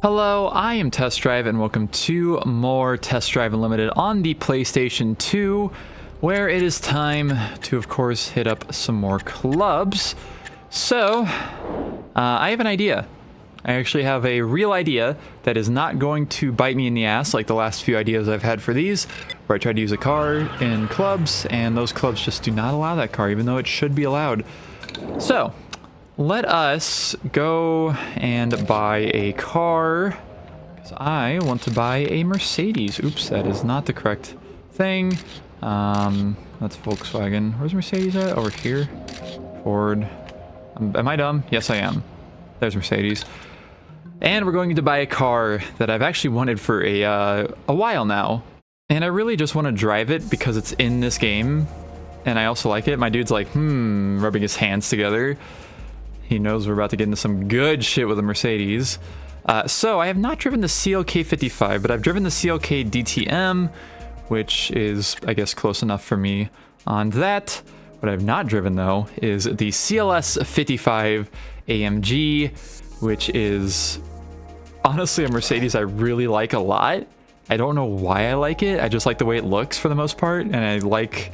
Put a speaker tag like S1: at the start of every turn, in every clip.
S1: Hello, I am Test Drive and welcome to more Test Drive Unlimited on the PlayStation 2, where it is time to, of course, hit up some more clubs. So, I have an idea. I actually have a real idea that is not going to bite me in the ass like the last few ideas I've had for these, where I tried to use a car in clubs, and those clubs just do not allow that car, even though it should be allowed. So, let us go and buy a car, because I want to buy a Mercedes. Oops, that is not the correct thing. That's Volkswagen. Where's Mercedes at? Over here. Ford. Am I dumb? Yes, I am. There's Mercedes. And we're going to buy a car that I've actually wanted for a while now. And I really just want to drive it because it's in this game. And I also like it. My dude's like, rubbing his hands together. He knows we're about to get into some good shit with a Mercedes. So I have not driven the CLK 55, but I've driven the CLK DTM, which is, I guess, close enough for me on that. What I've not driven, though, is the CLS 55 AMG, which is honestly a Mercedes I really like a lot. I don't know why I like it. I just like the way it looks for the most part, and I like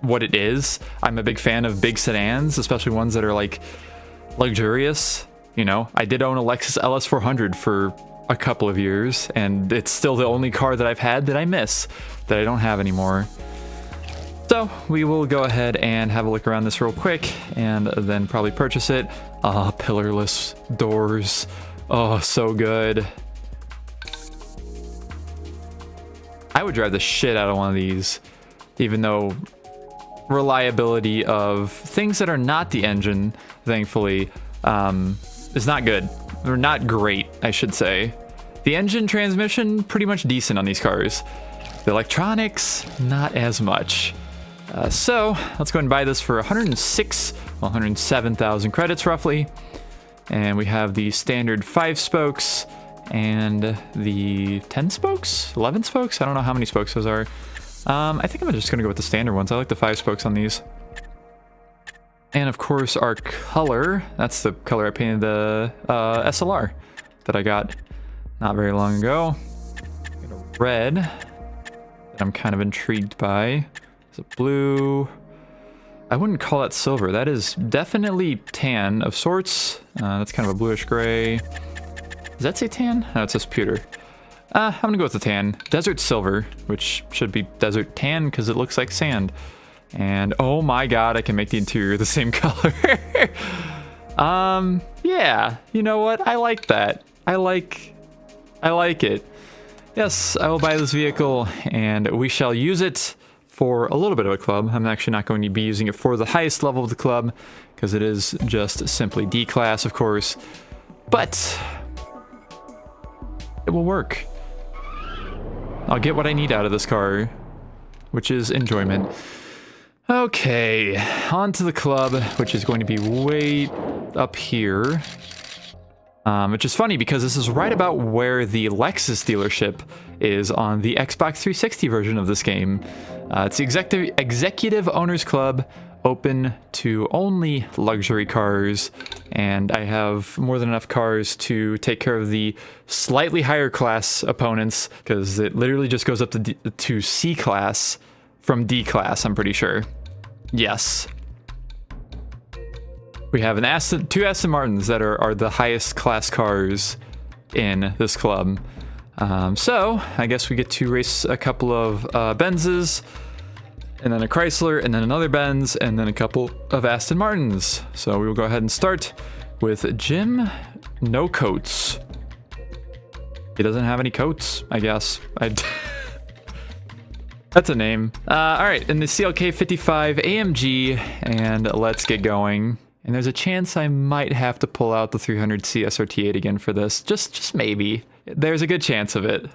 S1: what it is. I'm a big fan of big sedans, especially ones that are like luxurious. You know, I did own a Lexus LS 400 for a couple of years, and it's still the only car that I've had that I miss, that I don't have anymore. So we will go ahead and have a look around this real quick and then probably purchase it. Pillarless doors. Oh, so good. I would drive the shit out of one of these, even though reliability of things that are not the engine, thankfully, is not good. Or not great, I should say. The engine transmission, pretty much decent on these cars. The electronics, not as much. So let's go and buy this for 107,000 credits roughly. And we have the standard 5 spokes and the 10 spokes? 11 spokes? I don't know how many spokes those are. I think I'm just going to go with the standard ones. I like the 5 spokes on these. And of course our color, that's the color I painted the SLR that I got not very long ago. Got a red that I'm kind of intrigued by. It's a blue. I wouldn't call that silver. That is definitely tan of sorts. That's kind of a bluish gray. Does that say tan? No, it says pewter. I'm gonna go with the tan. Desert silver, which should be desert tan because it looks like sand. And oh my god, I can make the interior the same color. Yeah, you know what? I like that. I like it. Yes, I will buy this vehicle and we shall use it for a little bit of a club. I'm actually not going to be using it for the highest level of the club because it is just simply D class, of course. But it will work. I'll get what I need out of this car, which is enjoyment. Okay, on to the club, which is going to be way up here. Which is funny because this is right about where the Lexus dealership is on the Xbox 360 version of this game. It's the Executive Owners Club, open to only luxury cars, and I have more than enough cars to take care of the slightly higher class opponents, because it literally just goes up to C class from D class, I'm pretty sure. Yes. We have an two Aston Martins that are the highest class cars in this club. So I guess we get to race a couple of Benzes, and then a Chrysler, and then another Benz, and then a couple of Aston Martins. So we will go ahead and start with Jim Nocoats. He doesn't have any coats, I guess. That's a name. All right, in the CLK 55 AMG, and let's get going. And there's a chance I might have to pull out the 300C SRT8 again for this. Just maybe. There's a good chance of it.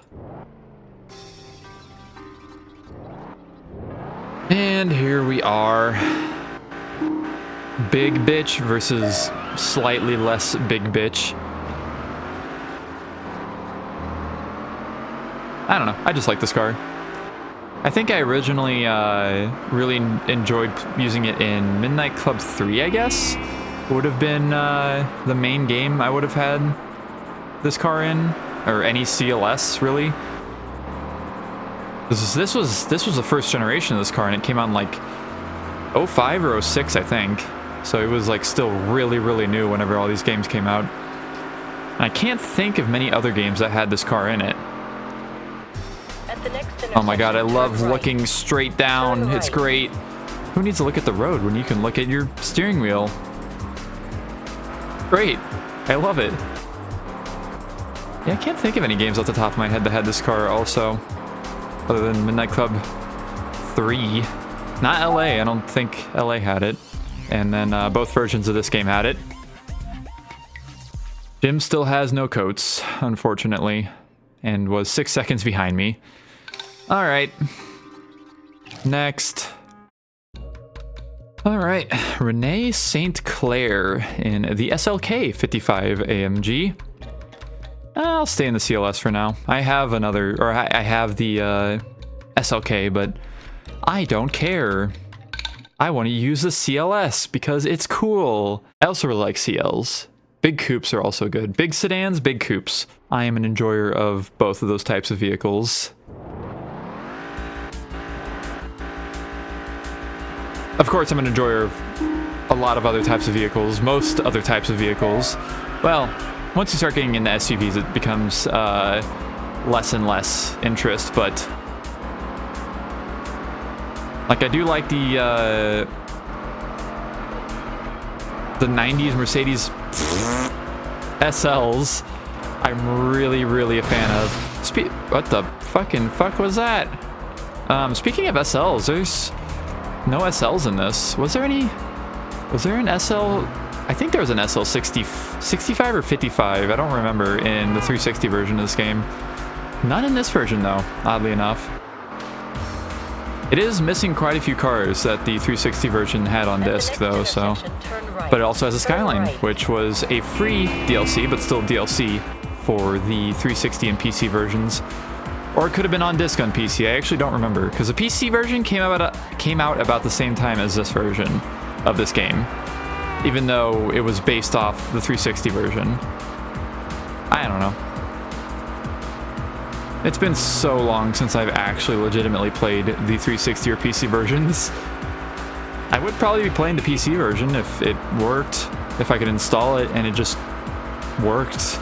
S1: And here we are. Big bitch versus slightly less big bitch. I don't know. I just like this car. I think I originally really enjoyed using it in Midnight Club 3, I guess. Would have been the main game I would have had. this car in, or any CLS really. This was the first generation of this car, and it came out in like 05 or 06, I think. So it was like still really, really new whenever all these games came out. And I can't think of many other games that had this car in it. Oh my god, I love looking straight down. It's great. Who needs to look at the road when you can look at your steering wheel? Great. I love it. Yeah, I can't think of any games off the top of my head that had this car also. Other than Midnight Club 3. Not LA, I don't think LA had it. And then both versions of this game had it. Jim still has Nocoats, unfortunately. And was 6 seconds behind me. Alright. Next. Alright, Renee Saint-Clair in the SLK 55 AMG. I'll stay in the CLS for now. I have another, or I have the SLK, but I don't care. I want to use the CLS because it's cool. I also really like CLs. Big coupes are also good. Big sedans, big coupes. I am an enjoyer of both of those types of vehicles. Of course, I'm an enjoyer of a lot of other types of vehicles, most other types of vehicles. Well, once you start getting into SUVs, it becomes less and less interest, but like I do like the 90s Mercedes SLs. I'm really, really a fan of. What the fucking fuck was that? Speaking of SLs, there's no SLs in this. Was there an SL? I think there was an SL 65 or 55. I don't remember in the 360 version of this game. Not in this version though, oddly enough. It is missing quite a few cars that the 360 version had on disc though, so. But it also has a Skyline, which was a free DLC, but still DLC for the 360 and PC versions. Or it could have been on disc on PC. I actually don't remember, because the PC version came out about the same time as this version of this game, even though it was based off the 360 version. I don't know. It's been so long since I've actually legitimately played the 360 or PC versions. I would probably be playing the PC version if it worked, if I could install it and it just worked.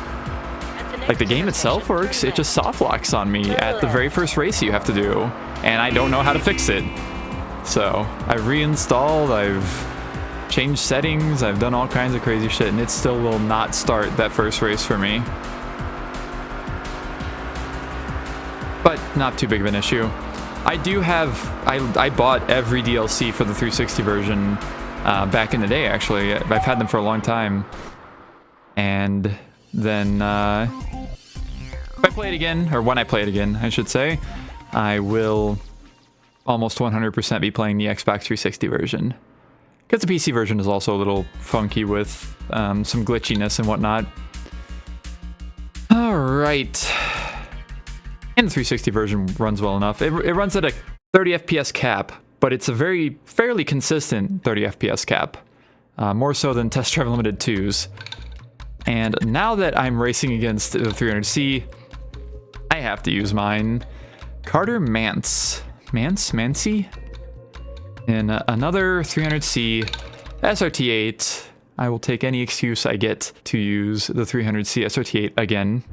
S1: Like, the game itself works, it just soft locks on me at the very first race you have to do, and I don't know how to fix it. So, I've reinstalled, I've changed settings, I've done all kinds of crazy shit, and it still will not start that first race for me. But not too big of an issue. I do have, I bought every DLC for the 360 version back in the day, actually. I've had them for a long time. And then if I play it again, or when I play it again, I should say, I will almost 100% be playing the Xbox 360 version. Because the PC version is also a little funky with some glitchiness and whatnot. Alright. And the 360 version runs well enough. It runs at a 30 FPS cap, but it's a fairly consistent 30 FPS cap. More so than Test Drive Limited 2's. And now that I'm racing against the 300C, I have to use mine. Carter Manse. Manse? In another 300C SRT8. I will take any excuse I get to use the 300C SRT8 again.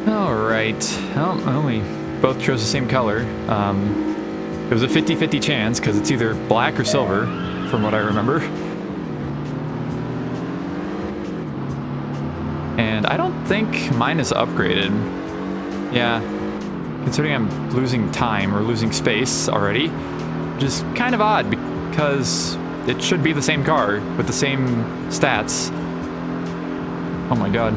S1: Alright. Well, we both chose the same color. It was a 50-50 chance, because it's either black or silver, from what I remember. And I don't think mine is upgraded. Yeah, considering I'm losing time or losing space already, which is kind of odd because it should be the same car with the same stats. Oh my god.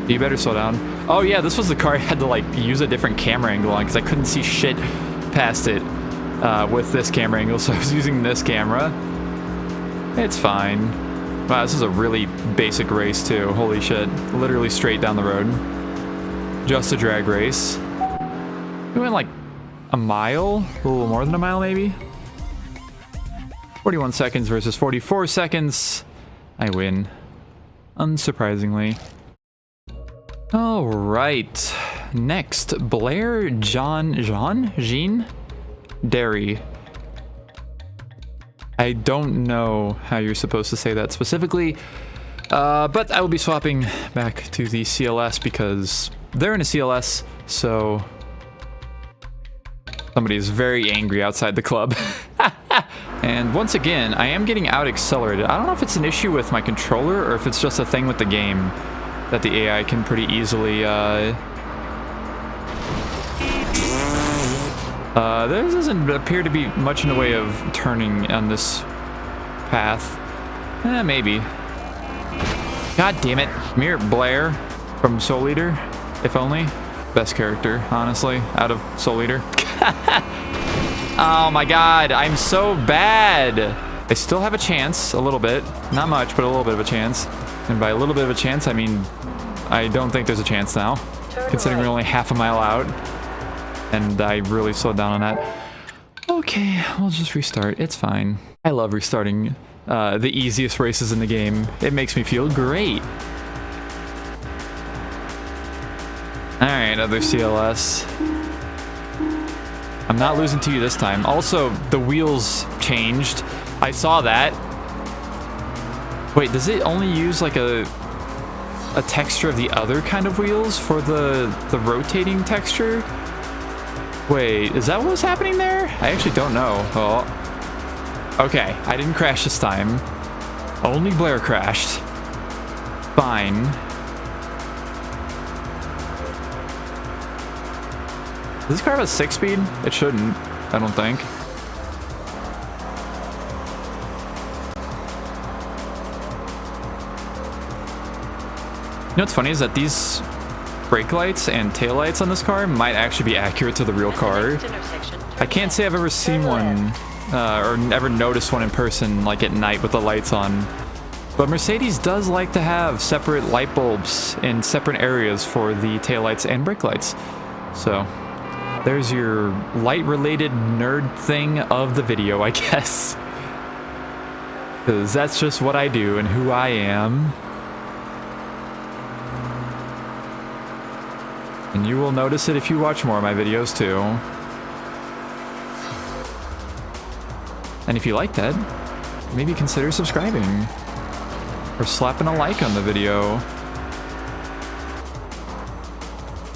S1: You better slow down. Oh yeah, this was the car I had to like use a different camera angle on because I couldn't see shit past it with this camera angle, so I was using this camera. It's fine. Wow, this is a really basic race too. Holy shit. Literally straight down the road. Just a drag race. We went like a mile? A little more than a mile maybe? 41 seconds versus 44 seconds. I win. unsurprisingly. All right, next, Blair-Jean? Dery. I don't know how you're supposed to say that specifically, but I will be swapping back to the CLS because they're in a CLS, so somebody is very angry outside the club. And once again, I am getting out accelerated. I don't know if it's an issue with my controller or if it's just a thing with the game that the AI can pretty easily, there doesn't appear to be much in the way of turning on this path. Maybe. God damn it. Come here, Blair from Soul Eater, if only. Best character, honestly, out of Soul Eater. Oh my god, I'm so bad. I still have a chance, a little bit. Not much, but a little bit of a chance. And by a little bit of a chance, I mean, I don't think there's a chance now, considering we're only half a mile out. And I really slowed down on that. Okay, we'll just restart. It's fine. I love restarting the easiest races in the game. It makes me feel great. Alright, other CLS. I'm not losing to you this time. Also, the wheels changed. I saw that. Wait, does it only use like a texture of the other kind of wheels for the rotating texture? Wait, is that what was happening there? I actually don't know. Oh. Okay, I didn't crash this time. Only Blair crashed. Fine. Does this car have a 6-speed? It shouldn't, I don't think. You know what's funny is that these brake lights and tail lights on this car might actually be accurate to the real car. I can't say I've ever seen one or ever noticed one in person like at night with the lights on. But Mercedes does like to have separate light bulbs in separate areas for the tail lights and brake lights. So there's your light-related nerd thing of the video, I guess. Because that's just what I do and who I am. And you will notice it if you watch more of my videos, too. And if you like that, maybe consider subscribing. Or slapping a like on the video.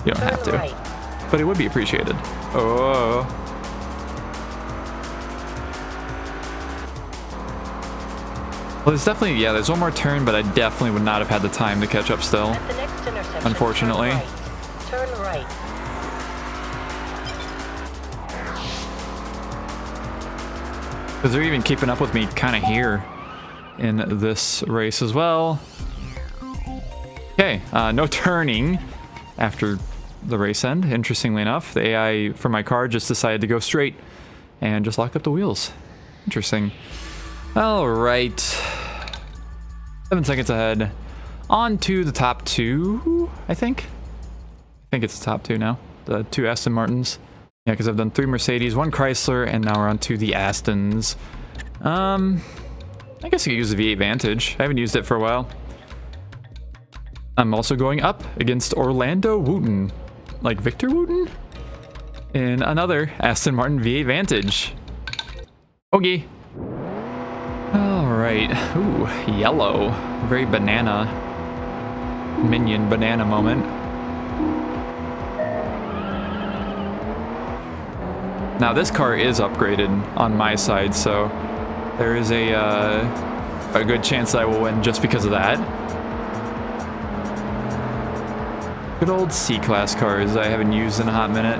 S1: You don't have to. But it would be appreciated. Oh. Well, there's definitely, yeah, there's one more turn, but I definitely would not have had the time to catch up still.
S2: At the next intersection,
S1: unfortunately.
S2: Turn right.
S1: Because they're even keeping up with me kind of here in this race as well. Okay, no turning after the race end. Interestingly enough, the AI for my car just decided to go straight and just lock up the wheels. Interesting. All right, 7 seconds ahead. On to the top two, I think it's the top two now. The 2 Aston Martins. Yeah, because I've done 3 Mercedes, 1 Chrysler, and now we're on to the Astons. I guess I could use the V8 Vantage. I haven't used it for a while. I'm also going up against Orlando Wooten, like Victor Wooten, in another Aston Martin V8 Vantage. Okay. All right. Ooh, yellow. Very banana. Minion banana moment. Now this car is upgraded on my side, so there is a good chance that I will win just because of that. Good old C-Class cars I haven't used in a hot minute.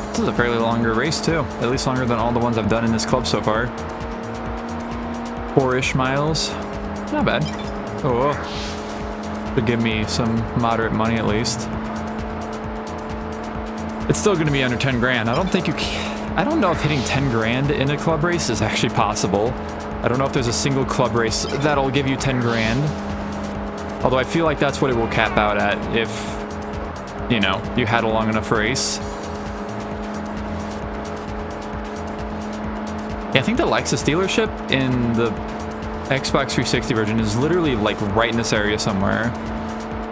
S1: This is a fairly longer race too, at least longer than all the ones I've done in this club so far. 4-ish miles, not bad. Oh, should give me some moderate money at least. It's still going to be under 10 grand. I don't think you can. I don't know if hitting 10 grand in a club race is actually possible. I don't know if there's a single club race that'll give you 10 grand. Although I feel like that's what it will cap out at if, you know, you had a long enough race. Yeah, I think the Lexus dealership in the Xbox 360 version is literally like right in this area somewhere.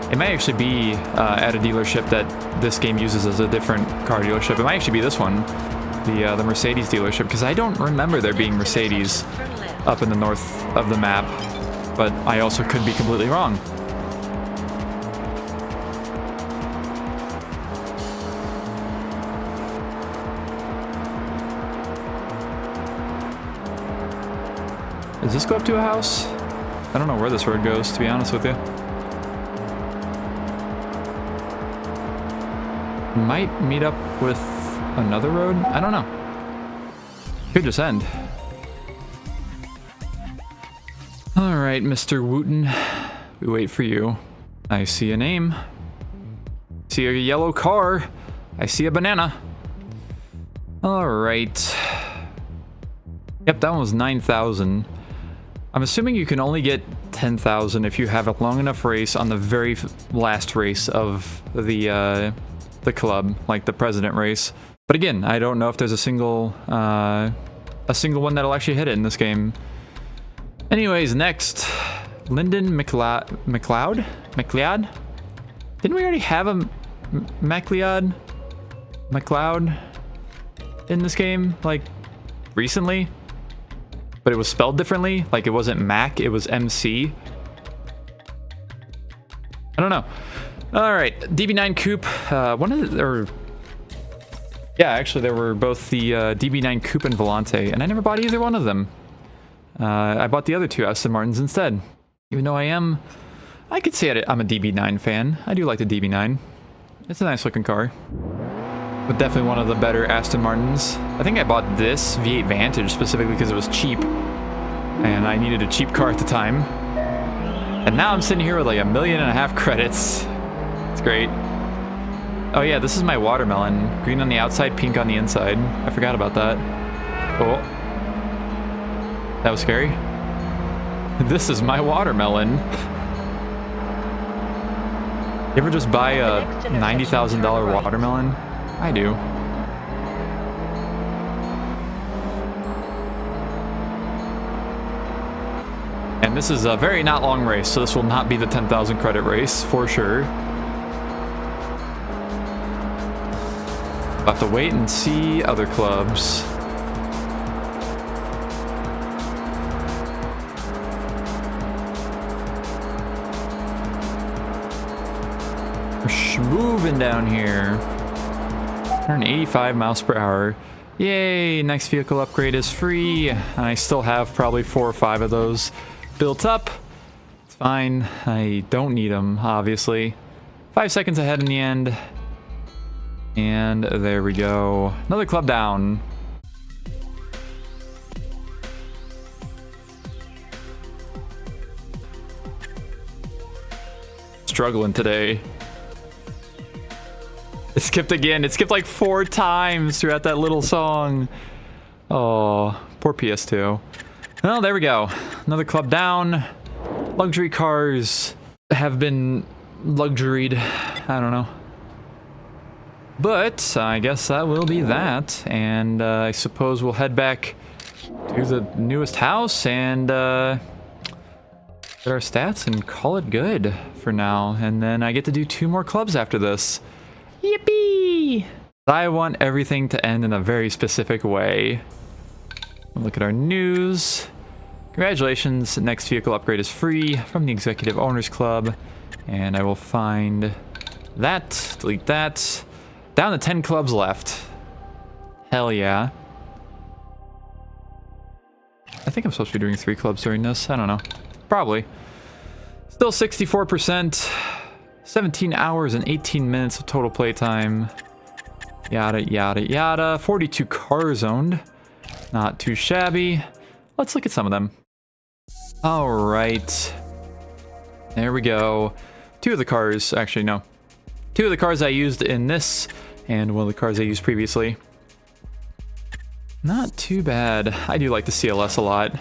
S1: It might actually be at a dealership that this game uses as a different car dealership. It might actually be this one, the Mercedes dealership, because I don't remember there being Mercedes up in the north of the map, but I also could be completely wrong. Does this go up to a house? I don't know where this road goes, to be honest with you. Might meet up with another road? I don't know. Could just end. Alright, Mr. Wooten. We wait for you. I see a name. See a yellow car. I see a banana. Alright. Yep, that one was 9,000. I'm assuming you can only get 10,000 if you have a long enough race on the very last race of the club, like the president race. But again, I don't know if there's a single one that'll actually hit it in this game. Anyways, next, Lyndon MacLeod? Didn't we already have a MacLeod in this game, like, recently? But it was spelled differently, like it wasn't Mac, it was MC. I don't know. All right, DB9 coupe. Yeah, actually, there were both the DB9 coupe and Volante, and I never bought either one of them. I bought the other two Aston Martins instead. Even though I could say I'm a DB9 fan. I do like the DB9. It's a nice looking car. But definitely one of the better Aston Martins. I think I bought this V8 Vantage specifically because it was cheap. And I needed a cheap car at the time. And now I'm sitting here with like 1.5 million credits. It's great. Oh yeah, this is my watermelon. Green on the outside, pink on the inside. I forgot about that. Oh. That was scary. This is my watermelon. You ever just buy a $90,000 watermelon? I do. And this is a very not long race, so this will not be the 10,000 credit race, for sure. I'll have to wait and see other clubs. We're moving down here. 185 miles per hour. Yay, next vehicle upgrade is free. And I still have probably 4 or 5 of those built up. It's fine. I don't need them, obviously. 5 seconds ahead in the end. And there we go. Another club down. Struggling today. It skipped again. It skipped like 4 times throughout that little song. Oh, poor PS2. Well, there we go. Another club down. Luxury cars have been luxuried. I don't know. But I guess that will be that. And I suppose we'll head back to the newest house and get our stats and call it good for now. And then I get to do 2 more clubs after this. Yippee! I want everything to end in a very specific way. Look at our news. Congratulations, next vehicle upgrade is free from the Executive Owners Club. And I will find that, delete that. Down to 10 clubs left. Hell yeah. I think I'm supposed to be doing 3 clubs during this. I don't know. Probably. Still 64%. 17 hours and 18 minutes of total playtime. Yada, yada, yada. 42 cars owned. Not too shabby. Let's look at some of them. All right. There we go. 2 of the cars, actually, no. 2 of the cars I used in this, and 1 of the cars I used previously. Not too bad. I do like the CLS a lot.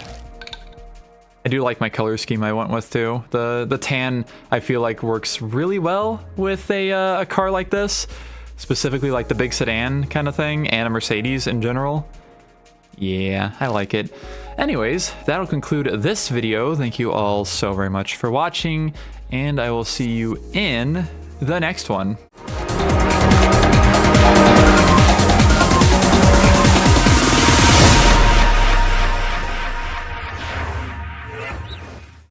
S1: I do like my color scheme I went with too. The tan I feel like works really well with a car like this, specifically like the big sedan kind of thing and a Mercedes in general. Yeah, I like it. Anyways, that'll conclude this video. Thank you all so very much for watching, and I will see you in the next one.